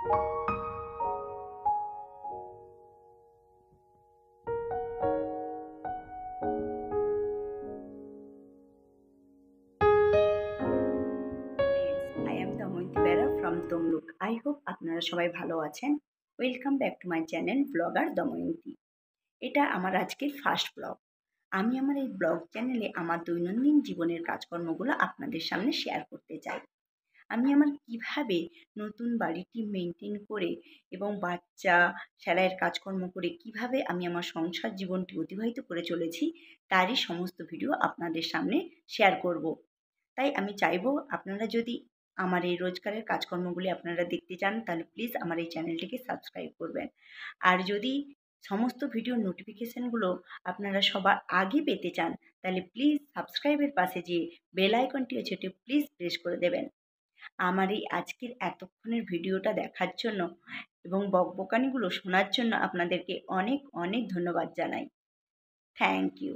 I am Damayanti Bera from Tomluk. I hope আপনারা সবাই ভালো আছেন। Welcome back to my channel blogger Damayanti. এটা আমার আজকের ফার্স্ট ব্লগ। আমি আমার এই ব্লগ চ্যানেলে আমার দৈনন্দিন জীবনের কাজকর্মগুলো আপনাদের সামনে শেয়ার করতে চাই। আমি আমার কিভাবে নতুন বাড়িটি মেনটেন করে এবং বাচ্চা সেলাইয়ের কাজকর্ম করে কিভাবে আমি আমার সংসার জীবনটি অতিবাহিত করে চলেছি তারই সমস্ত ভিডিও আপনাদের সামনে শেয়ার করব। তাই আমি চাইবো আপনারা যদি আমার এই রোজকারের কাজকর্মগুলি আপনারা দেখতে চান তাহলে প্লিজ আমার এই চ্যানেলটিকে সাবস্ক্রাইব করবেন। আর যদি সমস্ত ভিডিওর নোটিফিকেশানগুলো আপনারা সবার আগে পেতে চান তাহলে প্লিজ সাবস্ক্রাইবের পাশে যে বেল আইকনটি আছে ওটি প্লিজ প্রেস করে দেবেন। আমার এই আজকের এতক্ষণের ভিডিওটা দেখার জন্য এবং বকবকানিগুলো শোনার জন্য আপনাদেরকে অনেক অনেক ধন্যবাদ জানাই। Thank you.